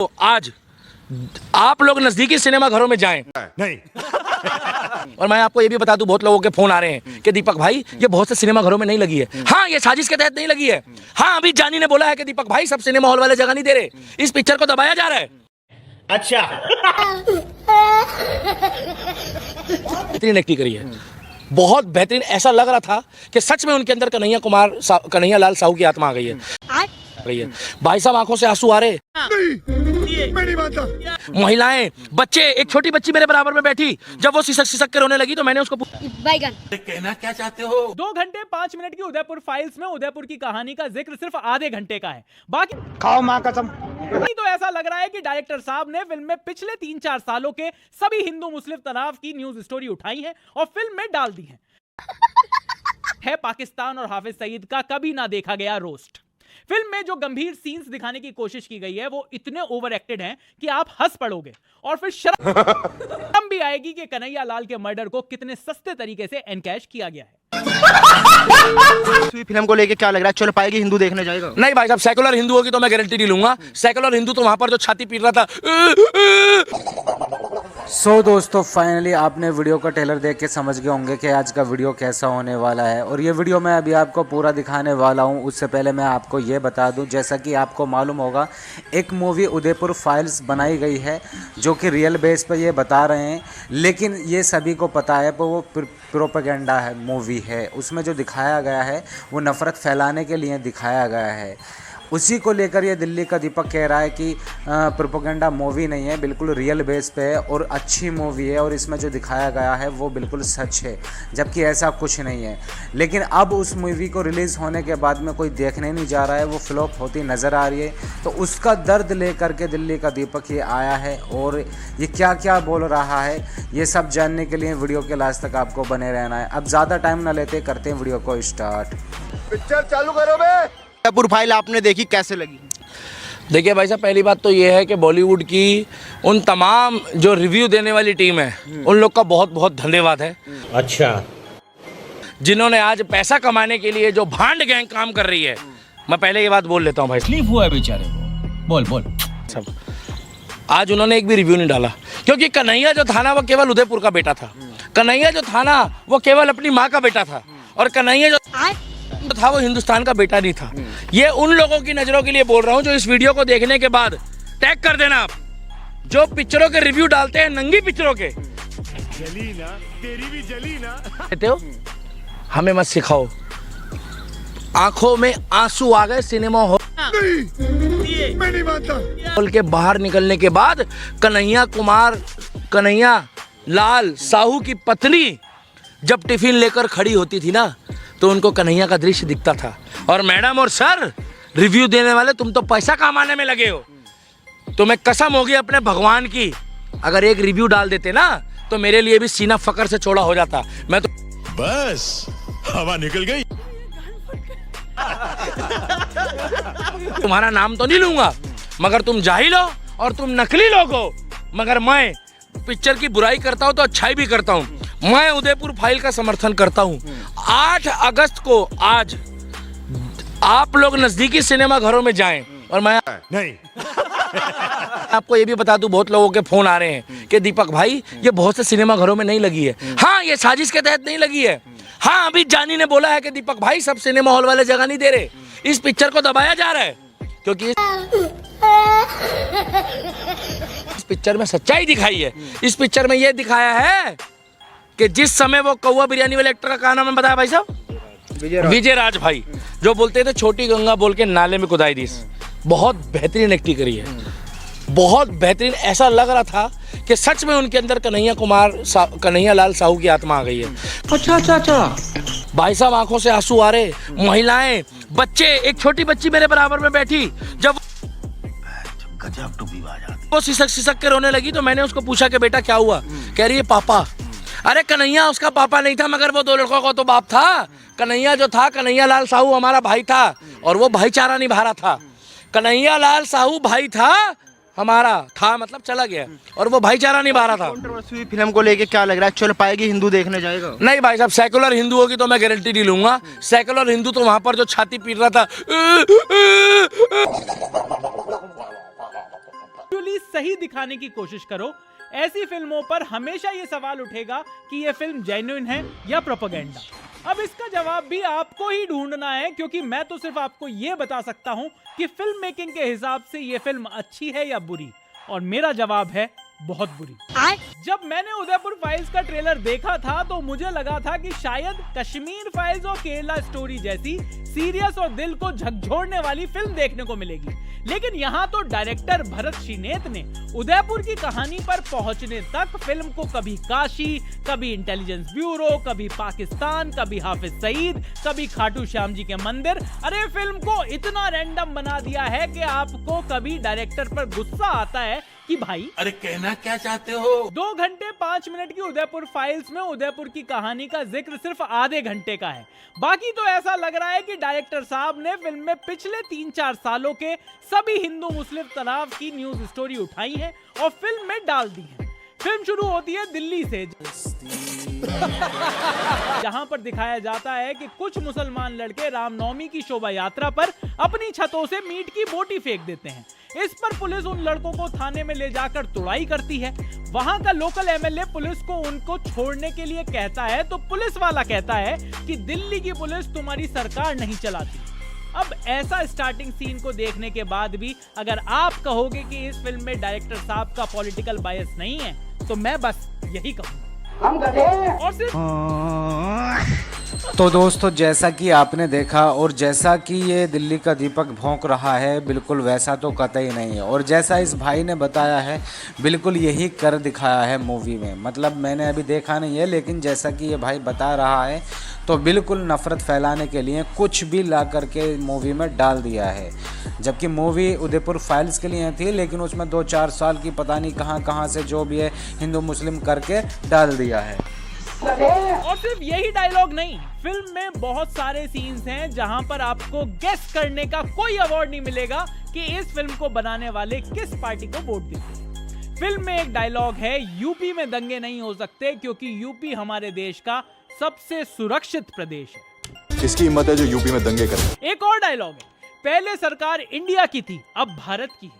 तो आज आप लोग नजदीकी सिनेमा घरों में जाएं। नहीं। और मैं आपको ये भी बता दूं, बहुत लोगों के फोन आ रहे हैं कि दीपक भाई ये बहुत से सिनेमा घरों में नहीं लगी है। हाँ, ये साजिश के तहत नहीं लगी है। हाँ, अभी जानी ने बोला है कि दीपक भाई सब सिनेमा हॉल वाले जगह नहीं दे रहे, इस पिक्चर को दबाया जा रहा है। अच्छा। बेहतरीन एक्टिंग करी है, बहुत बेहतरीन। ऐसा लग रहा था कि सच में उनके अंदर कन्हैया लाल साहू की आत्मा आ गई है। भाई साहब आंखों से आंसू आ रहे। मैं नहीं मानता। महिलाएं, बच्चे, एक छोटी बच्ची मेरे बराबर में बैठी, जब वो सिसक सिसक के रोने लगी तो मैंने उसको बैगन कहना क्या चाहते हो? 2 घंटे 5 मिनट की उदयपुर फाइल्स में उदयपुर की कहानी का जिक्र सिर्फ आधे घंटे का है। बाकी खाओ माँ कसम। तो ऐसा लग रहा है कि डायरेक्टर साहब ने फिल्म में पिछले 3-4 सालों के सभी हिंदू मुस्लिम तनाव की न्यूज स्टोरी उठाई है और फिल्म में डाल दी है पाकिस्तान और हाफिज सईद का कभी ना देखा गया रोस्ट। फिल्म में जो गंभीर सीन्स दिखाने की कोशिश की गई है वो इतने ओवर एक्टेड हैं कि आप हंस पड़ोगे और फिर शर्म भी आएगी कि कन्हैया लाल के मर्डर को कितने सस्ते तरीके से एनकैश किया गया है। फिल्म को लेके क्या लग रहा है, चल पाएगी? हिंदू देखने जाएगा? नहीं भाई साहब, सेकुलर हिंदू होगी तो मैं गारंटी नहीं लूंगा। सेकुलर हिंदू तो वहां पर जो छाती पीट रहा था। सो दोस्तों, फाइनली आपने वीडियो का ट्रेलर देख के समझ गए होंगे कि आज का वीडियो कैसा होने वाला है। और ये वीडियो मैं अभी आपको पूरा दिखाने वाला हूँ। उससे पहले मैं आपको ये बता दूँ, जैसा कि आपको मालूम होगा, एक मूवी उदयपुर फाइल्स बनाई गई है जो कि रियल बेस पर ये बता रहे हैं, लेकिन ये सभी को पता है पर वो प्रोपेगेंडा है मूवी है। उसमें जो दिखाया गया है वो नफ़रत फैलाने के लिए दिखाया गया है। उसी को लेकर ये दिल्ली का दीपक कह रहा है कि प्रोपेगेंडा मूवी नहीं है, बिल्कुल रियल बेस पे है और अच्छी मूवी है और इसमें जो दिखाया गया है वो बिल्कुल सच है, जबकि ऐसा कुछ नहीं है। लेकिन अब उस मूवी को रिलीज़ होने के बाद में कोई देखने नहीं जा रहा है, वो फ्लॉप होती नज़र आ रही है। तो उसका दर्द लेकर के दिल्ली का दीपक ये आया है और ये क्या क्या बोल रहा है ये सब जानने के लिए वीडियो के लास्ट तक आपको बने रहना है। अब ज़्यादा टाइम ना लेते, करते हैं वीडियो को स्टार्ट। पिक्चर चालू करो बे। उदयपुर फाइल आपने देखी, कैसे लगी? देखिए भाई साहब, पहली बात तो ये है कि बॉलीवुड की उन तमाम जो रिव्यू देने वाली टीम है उन लोग का बहुत बहुत धन्यवाद है। अच्छा। जिन्होंने आज पैसा कमाने के लिए जो भांड गैंग काम कर रही है। मैं पहले ये बात बोल लेता हूँ भाई, तकलीफ हुआ है बेचारे को। बोल सब आज उन्होंने एक भी रिव्यू नहीं डाला, क्योंकि कन्हैया जो था ना वो केवल उदयपुर का बेटा था। कन्हैया जो था ना वो केवल अपनी माँ का बेटा था। और कन्हैया जो था वो हिंदुस्तान का बेटा नहीं था। ये उन लोगों की नजरों के लिए बोल रहा हूँ जो इस वीडियो को देखने के बाद टैग कर देना आप, जो पिक्चरों के रिव्यू डालते हैं, नंगी पिक्चरों के। जली ना, तेरी भी जली ना। कहते हो हमें मत सिखाओ। आंखों में आंसू आ गए सिनेमा हॉल मैं नहीं मानता। के बाहर निकलने के बाद कन्हैया लाल साहू की पत्नी जब टिफिन लेकर खड़ी होती थी ना तो उनको कन्हैया का दृश्य दिखता था। और मैडम और सर, रिव्यू देने वाले तुम तो पैसा कमाने में लगे हो। तुम्हें कसम होगी अपने भगवान की, अगर एक रिव्यू डाल देते ना तो मेरे लिए भी सीना फकर से चौड़ा हो जाता। मैं तो बस हवा निकल गई। तुम्हारा नाम तो नहीं लूंगा, मगर तुम जाहिल हो और तुम नकली लोग हो। मगर मैं पिक्चर की बुराई करता हूं तो अच्छाई भी करता हूं। मैं उदयपुर फाइल का समर्थन करता हूं। 8 अगस्त को आज आप लोग नजदीकी सिनेमा घरों में जाएं। और मैं नहीं। आपको ये भी बता दूं, बहुत लोगों के फोन आ रहे हैं कि दीपक भाई ये बहुत से सिनेमा घरों में नहीं लगी है। हाँ, ये साजिश के तहत नहीं लगी है। हाँ, अभी जानी ने बोला है कि दीपक भाई सब सिनेमा हॉल वाले जगह नहीं दे रहे, इस पिक्चर को दबाया जा रहा है। क्योंकि इस पिक्चर में सच्चाई दिखाई है। इस पिक्चर में यह दिखाया है कि जिस समय वो कौवा बिरयानी वाले एक्टर का नाम है बताया भाई साहब, विजय राज भाई, जो बोलते थे छोटी गंगा बोल के नाले में कुदाई दी। बहुत बेहतरीन एक्टिंग करी है, बहुत बेहतरीन। ऐसा लग रहा था कि सच में उनके अंदर कन्हैया लाल साहू की आत्मा आ गई है। अच्छा। भाई साहब आंखों से आंसू आ रहे। महिलाएं, बच्चे, एक छोटी बच्ची मेरे बराबर में बैठी, जब वो सिसक के रोने लगी तो मैंने उसको पूछा कि बेटा क्या हुआ? कह रही है पापा। अरे कन्हैया उसका पापा नहीं था, मगर वो 2 लड़कों का तो बाप था। कन्हैया जो था, कन्हैया लाल साहू हमारा भाई था और वो भाईचारा निभा रहा था। कन्हैया लाल साहू भाई था हमारा, था मतलब चला गया, और वो भाईचारा निभा रहा था। कंट्रोवर्सी फिल्म को लेके क्या लग रहा है, चल पाएगी? हिंदू देखने जाएगा? नहीं भाई साहब, सेकुलर हिंदू होगी तो मैं गारंटी नहीं लूंगा। सेकुलर हिंदू तो वहां पर जो छाती पीट रहा था। फैक्चुअली सही दिखाने की कोशिश करो। ऐसी फिल्मों पर हमेशा ये सवाल उठेगा कि ये फिल्म जेन्युइन है या प्रोपेगेंडा। अब इसका जवाब भी आपको ही ढूंढना है, क्योंकि मैं तो सिर्फ आपको ये बता सकता हूं कि फिल्म मेकिंग के हिसाब से ये फिल्म अच्छी है या बुरी, और मेरा जवाब है बहुत बुरी। जब मैंने उदयपुर फाइल्स का ट्रेलर देखा था तो मुझे लगा था कि शायद कश्मीर फाइल्स और केरला स्टोरी जैसी सीरियस और दिल को झकझोरने वाली फिल्म देखने को मिलेगी, लेकिन यहाँ तो डायरेक्टर भरत शिनेत ने उदयपुर की कहानी पर पहुंचने तक फिल्म को कभी काशी, कभी इंटेलिजेंस ब्यूरो, कभी पाकिस्तान, कभी हाफिज सईद, कभी खाटू श्याम जी के मंदिर, अरे फिल्म को इतना रैंडम बना दिया है कि आपको कभी डायरेक्टर पर गुस्सा आता है कि भाई अरे कहना क्या चाहते हो। 2 घंटे 5 मिनट की उदयपुर फाइल्स में उदयपुर की कहानी का जिक्र सिर्फ आधे घंटे का है। बाकी तो ऐसा लग रहा है कि डायरेक्टर साहब ने फिल्म में पिछले 3-4 सालों के सभी हिंदू मुस्लिम तनाव की न्यूज स्टोरी उठाई है और फिल्म में डाल दी है। फिल्म शुरू होती है दिल्ली से, जहां पर दिखाया जाता है कि कुछ मुसलमान लड़के रामनवमी की शोभा यात्रा पर अपनी छतों से मीट की बोटी फेंक देते हैं। इस पर पुलिस उन लड़कों को थाने में ले जाकर तुड़ाई करती है। वहां का लोकल एमएलए पुलिस को उनको छोड़ने के लिए कहता है तो पुलिस वाला कहता है कि दिल्ली की पुलिस तुम्हारी सरकार नहीं चलाती। अब ऐसा स्टार्टिंग सीन को देखने के बाद भी अगर आप कहोगे कि इस फिल्म में डायरेक्टर साहब का पॉलिटिकल बायस नहीं है तो मैं बस यही कहूंगा। और सिर्फ तो दोस्तों, जैसा कि आपने देखा और जैसा कि ये दिल्ली का दीपक भौंक रहा है, बिल्कुल वैसा तो कतई नहीं है। और जैसा इस भाई ने बताया है बिल्कुल यही कर दिखाया है मूवी में। मतलब मैंने अभी देखा नहीं है, लेकिन जैसा कि ये भाई बता रहा है तो बिल्कुल नफ़रत फैलाने के लिए कुछ भी ला करके मूवी में डाल दिया है। जबकि मूवी उदयपुर फाइल्स के लिए थी, लेकिन उसमें 2-4 साल की पता नहीं कहाँ से जो भी है हिंदू मुस्लिम करके डाल दिया है। और सिर्फ यही डायलॉग नहीं, फिल्म में बहुत सारे सीन्स हैं जहां पर आपको गेस करने का कोई अवार्ड नहीं मिलेगा कि इस फिल्म को बनाने वाले किस पार्टी को वोट देते। फिल्म में एक डायलॉग है, यूपी में दंगे नहीं हो सकते क्योंकि यूपी हमारे देश का सबसे सुरक्षित प्रदेश है। किसकी हिम्मत है जो यूपी में दंगे करे। एक और डायलॉग है, पहले सरकार इंडिया की थी अब भारत की है।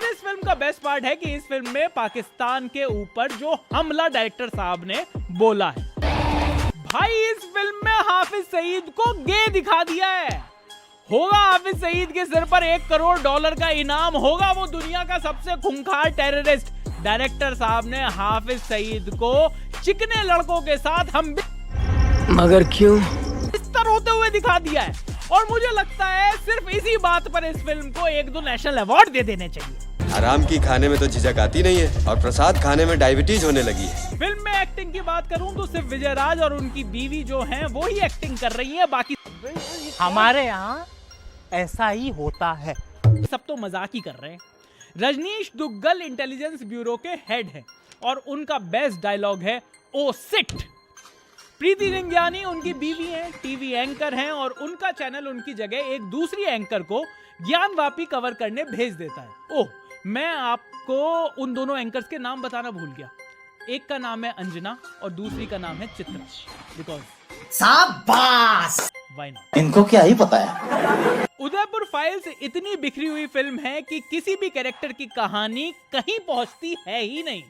इस फिल्म का बेस्ट पार्ट है कि इस फिल्म में पाकिस्तान के ऊपर जो हमला डायरेक्टर साहब ने बोला है, भाई इस फिल्म में हाफिज सईद को गे दिखा दिया है। होगा हाफिज सईद के सिर पर $1 करोड़ का इनाम, होगा वो दुनिया का सबसे खूंखार टेररिस्ट। डायरेक्टर साहब ने हाफिज सईद को चिकने लड़कों के साथ हम मगर क्यों बिस्तर होते हुए दिखा दिया है। और मुझे लगता है सिर्फ इसी बात पर इस फिल्म को 1-2 नेशनल अवार्ड दे देने चाहिए। आराम की खाने में तो झिझक आती नहीं है और प्रसाद खाने में डायबिटीज होने लगी है। फिल्म में एक्टिंग की बात करूं तो सिर्फ विजय राज और उनकी बीवी जो हैं वो ही एक्टिंग कर रही है, बाकी हमारे यहाँ ऐसा ही होता है। सब तो मजाक ही कर रहे हैं। रजनीश दुग्गल इंटेलिजेंस ब्यूरो के हेड हैं और उनका बेस्ट डायलॉग है, ओ सिट। प्रीति जिंगियानी उनकी बीवी हैं, टीवी एंकर हैं और उनका चैनल उनकी जगह एक दूसरी एंकर को ज्ञानवापी कवर करने भेज देता है। ओह, मैं आपको उन दोनों एंकर्स के नाम बताना भूल गया। एक का नाम है अंजना और दूसरी का नाम है चित्रा। बिकॉज शाबाश, व्हाई नॉट, इनको क्या ही पता है। उदयपुर फाइल्स इतनी बिखरी हुई फिल्म है कि किसी भी कैरेक्टर की कहानी कहीं पहुंचती है ही नहीं।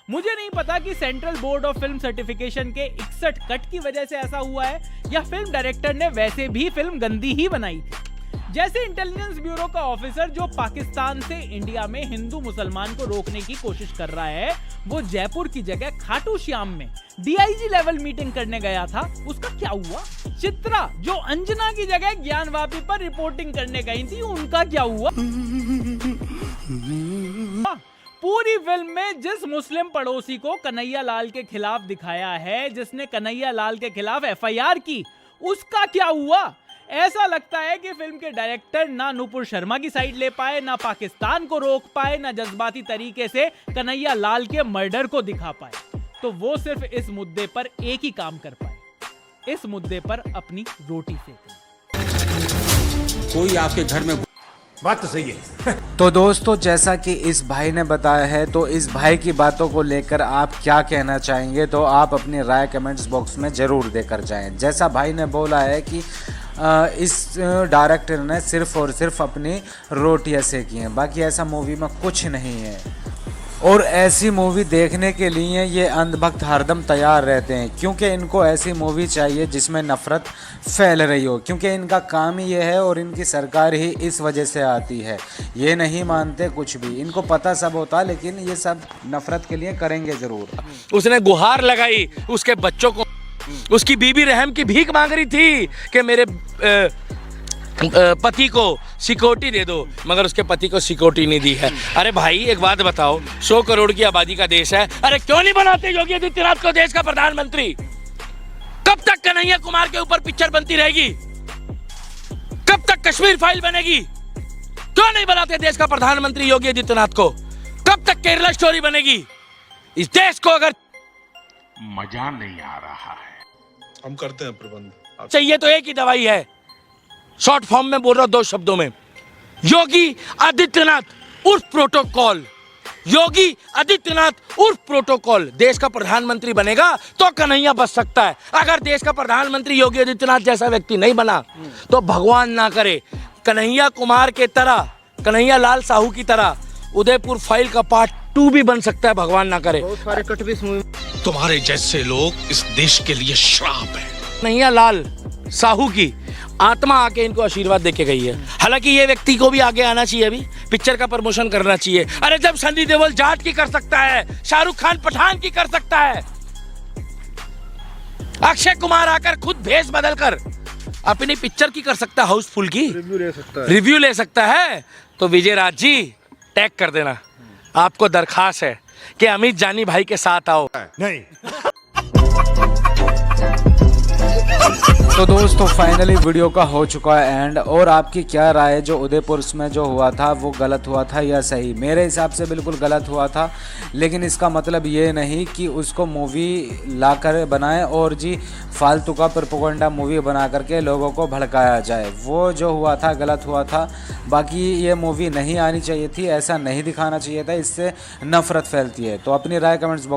मुझे नहीं पता कि central board of film certification के 61 कट की वजह से ऐसा हुआ है या फिल्म डायरेक्टर ने वैसे भी फिल्म गंदी ही बनाई थी। जैसे इंटेलिजेंस ब्यूरो का ऑफिसर जो पाकिस्तान से इंडिया में हिंदू मुसलमान को रोकने की कोशिश कर रहा है, वो जयपुर की जगह खाटू श्याम में डीआईजी लेवल मीटिंग करने गया था, उसका क्या हुआ? चित्रा जो अंजना की जगह ज्ञानवापी पर रिपोर्टिंग करने गई थी, उनका क्या हुआ? पूरी फिल्म में जिस मुस्लिम पड़ोसी को कन्हैया लाल के खिलाफ दिखाया है, जिसने कन्हैया लाल के खिलाफ एफआईआर की, उसका क्या हुआ? ऐसा लगता है कि फिल्म के डायरेक्टर ना नूपुर शर्मा की साइड ले पाए, ना पाकिस्तान को रोक पाए, ना जज्बाती तरीके से कन्हैया लाल के मर्डर को दिखा पाए। तो वो सिर्फ इस मुद्दे पर एक ही काम कर पाए, इस मुद्दे पर अपनी रोटी सेकना। कोई आपके घर में बात तो सही है। तो दोस्तों, जैसा कि इस भाई ने बताया है, तो इस भाई की बातों को लेकर आप क्या कहना चाहेंगे, तो आप अपनी राय कमेंट्स बॉक्स में ज़रूर देकर जाएं। जैसा भाई ने बोला है कि इस डायरेक्टर ने सिर्फ और सिर्फ अपनी रोटियां सेकी हैं, बाकी ऐसा मूवी में कुछ नहीं है। और ऐसी मूवी देखने के लिए ये अंधभक्त हरदम तैयार रहते हैं, क्योंकि इनको ऐसी मूवी चाहिए जिसमें नफ़रत फैल रही हो, क्योंकि इनका काम ही ये है और इनकी सरकार ही इस वजह से आती है। ये नहीं मानते कुछ भी, इनको पता सब होता, लेकिन ये सब नफ़रत के लिए करेंगे ज़रूर। उसने गुहार लगाई उसके बच्चों को, उसकी बीबी रहम की भीख मांग रही थी कि मेरे पति को सिक्योरिटी दे दो, मगर उसके पति को सिक्योरिटी नहीं दी है। अरे भाई एक बात बताओ, 100 करोड़ की आबादी का देश है, अरे क्यों नहीं बनाते योगी आदित्यनाथ को देश का प्रधानमंत्री? कब तक कन्हैया कुमार के ऊपर पिक्चर बनती रहेगी? कब तक कश्मीर फाइल बनेगी? क्यों नहीं बनाते देश का प्रधानमंत्री योगी आदित्यनाथ को? कब तक केरला स्टोरी बनेगी? इस देश को अगर मजा नहीं आ रहा है, हम करते हैं प्रबंध। चाहिए तो एक ही दवाई है, शॉर्ट फॉर्म में बोल रहा हूं 2 शब्दों में, योगी आदित्यनाथ उर्फ प्रोटोकॉल। योगी आदित्यनाथ उर्फ प्रोटोकॉल देश का प्रधानमंत्री बनेगा तो कन्हैया बच सकता है। अगर देश का प्रधानमंत्री योगी आदित्यनाथ जैसा व्यक्ति नहीं बना तो भगवान ना करे कन्हैया कुमार के तरह, कन्हैया लाल साहू की तरह उदयपुर फाइल का पार्ट 2 भी बन सकता है, भगवान ना करे। बहुत सारे कट भी इस मूवी तुम्हारे जैसे लोग इस देश के लिए श्राप है। कन्हैया लाल साहू की आत्मा आके इनको आशीर्वाद देके गई है। हालांकि ये व्यक्ति को भी आगे आना चाहिए, अभी पिक्चर का प्रमोशन करना चाहिए। अरे जब सनी देओल जाट की कर सकता है, शाहरुख खान पठान की कर सकता है, अक्षय कुमार आकर खुद भेष बदल कर अपनी पिक्चर की कर सकता है, हाउसफुल की रिव्यू ले सकता है, तो विजय राज जी टैग कर देना। आपको दरखास्त है कि अमित जानी भाई के साथ आओ। नहीं, तो दोस्तों फाइनली वीडियो का हो चुका है एंड। और आपकी क्या राय है, जो उदयपुर में जो हुआ था वो गलत हुआ था या सही? मेरे हिसाब से बिल्कुल गलत हुआ था, लेकिन इसका मतलब ये नहीं कि उसको मूवी लाकर बनाए और जी फालतू का प्रोपेगेंडा मूवी बना करके लोगों को भड़काया जाए। वो जो हुआ था गलत हुआ था। बाकी ये मूवी नहीं आनी चाहिए थी, ऐसा नहीं दिखाना चाहिए था, इससे नफरत फैलती है। तो अपनी राय कमेंट्स बॉक्स